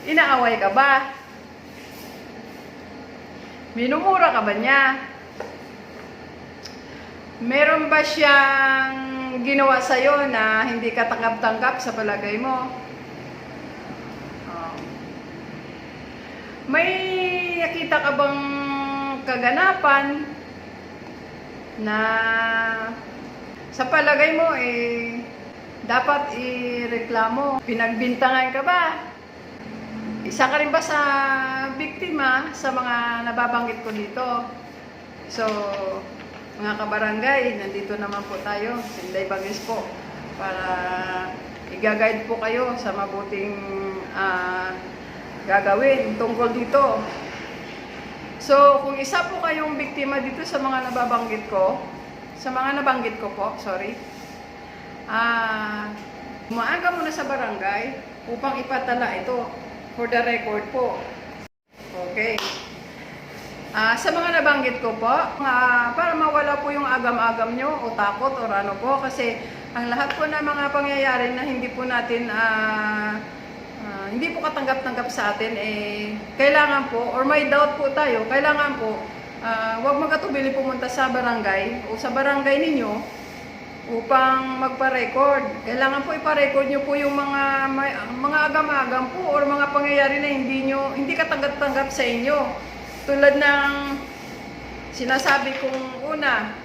Inaaway ka ba? Minumura ka ba niya? Meron ba siyang ginawa sa'yo na hindi ka tanggap-tanggap sa palagay mo? May nakita ka bang kaganapan na sa palagay mo dapat ireklamo? Pinagbintangan ka ba? Isa ka rin ba sa biktima sa mga nababanggit ko dito? So, mga kabarangay, nandito naman po tayo, Sinday Bagis po, para i-guide po kayo sa mabuting gagawin tungkol dito. So, kung isa po kayong biktima dito sa mga nababanggit ko, maaga muna sa barangay upang ipatala ito for the record po. Okay. Sa mga nabanggit ko po, para mawala po yung agam-agam nyo o takot o ano po, kasi ang lahat po ng mga pangyayari na hindi po natin hindi po katanggap-tanggap sa atin, kailangan po, or may doubt po tayo, kailangan po, huwag magkatubili pumunta sa barangay o sa barangay ninyo upang magpa-record. Kailangan po ipa-record nyo po yung mga agam-agam po or mga pangyayari na hindi katanggap-tanggap sa inyo. Tulad ng sinasabi kong una,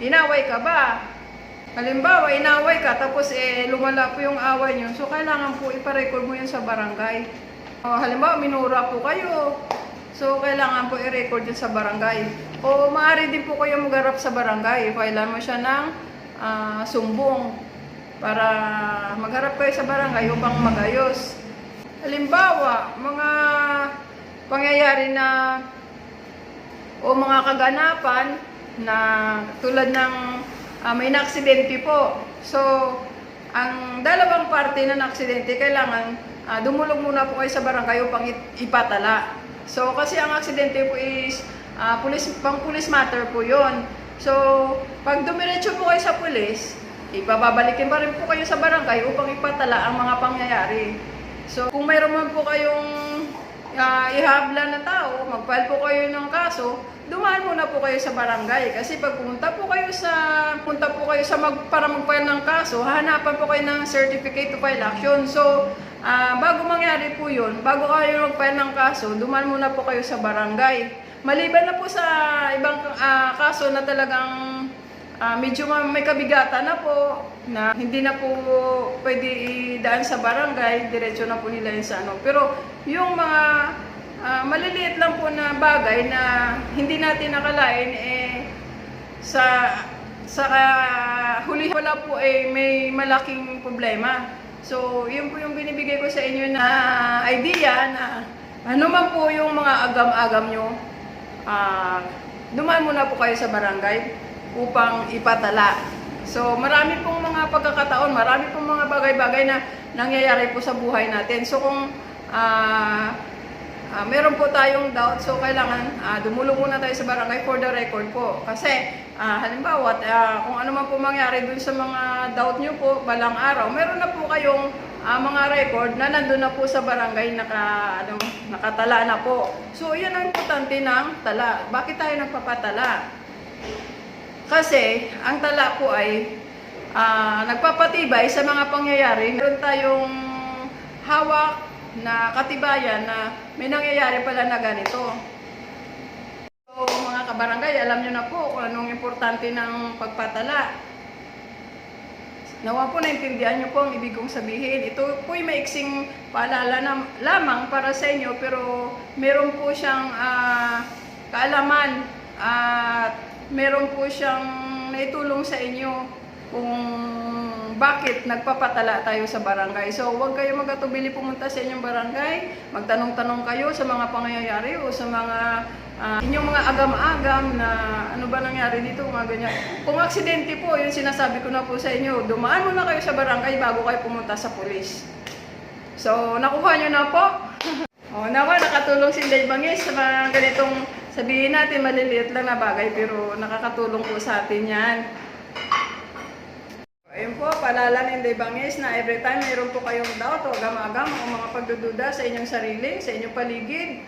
inaway ka ba? Halimbawa, inaway ka, tapos lumala po yung away nyo. So, kailangan po iparecord mo yun sa barangay. Halimbawa, minura po kayo. So, kailangan po i-record yun sa barangay. O, maaari din po kayo magharap sa barangay. Kailangan mo siya ng sumbong para magharap kayo sa barangay upang magayos. Halimbawa, mga pangyayari na o mga kaganapan na tulad ng may na-aksidente po. So, ang dalawang parte na na-aksidente, kailangan dumulog muna po kayo sa barangay upang ipatala. So, kasi ang aksidente po is pang-police matter po yon. So, pag dumiretso po kayo sa police, ipababalikin pa rin po kayo sa barangay upang ipatala ang mga pangyayari. So, kung mayroon man po kayong ihabla na tao, mag-file po kayo ng kaso, dumaan muna po kayo sa barangay. Kasi pag punta po kayo para mag-file ng kaso, hahanapan po kayo ng certificate to file action. So, bago mangyari po yun, bago kayo mag-file ng kaso, dumaan muna po kayo sa barangay. Maliban na po sa ibang kaso na talagang medyo may kabigatan na po, na hindi na po pwede idaan sa barangay, diretso na po nila yun sa ano. Pero yung mga maliliit lang po na bagay na hindi natin nakalain, sa huli wala po may malaking problema. So, yun po yung binibigay ko sa inyo na idea na ano man po yung mga agam-agam nyo, dumaan muna po kayo sa barangay upang ipatala. So, marami pong mga pagkakataon, marami pong mga bagay-bagay na nangyayari po sa buhay natin. So, kung meron po tayong doubt, so kailangan dumulong muna tayo sa barangay for the record po. Kasi, halimbawa, kung ano man po mangyari dun sa mga doubt nyo po, balang araw, meron na po kayong mga record na nandun na po sa barangay, nakatala na po. So, yan ang importante ng tala. Bakit tayo nagpapatala? Kasi, ang tala po ay nagpapatibay sa mga pangyayari. Meron tayong hawak na katibayan na may nangyayari pala na ganito. So, mga kabarangay, alam nyo na po kung anong importante ng pagpatala. Nawa po naintindihan nyo po ang ibig kong sabihin. Ito po ay maiksing paalala lamang para sa inyo, pero meron po siyang kaalaman at meron po siyang naitulong sa inyo kung bakit nagpapatala tayo sa barangay. So, huwag kayo magkatubili pumunta sa inyong barangay. Magtanong-tanong kayo sa mga pangyayari o sa mga inyong mga agam-agam na ano ba nangyari dito, mga ganyan. Kung aksidente po, yung sinasabi ko na po sa inyo, dumaan muna kayo sa barangay bago kayo pumunta sa pulis. So, nakuha nyo na po. Nawa, nakatulong si Sinday Bangis sa mga ganitong, sabihin natin maliliit lang na bagay, pero nakakatulong po sa atin yan. Ayun Ayun po, paalala ni Inday Bangis na every time mayroon po kayong doubt o agam-agam o mga pagdududa sa inyong sarili, sa inyong paligid,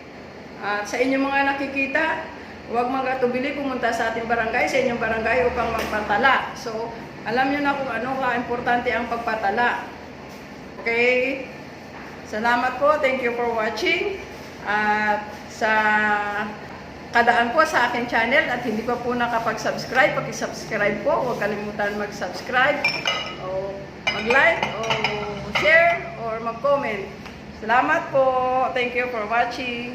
at sa inyong mga nakikita, huwag magatubili pumunta sa ating barangay, sa inyong barangay upang magpatala. So, alam nyo na kung ano ka-importante ang pagpatala. Okay? Salamat po. Thank you for watching. At sa kadaan po sa aking channel at hindi pa po nakapag-subscribe, paki-subscribe po. Huwag kalimutan mag-subscribe o mag-like o share or mag-comment. Salamat po. Thank you for watching.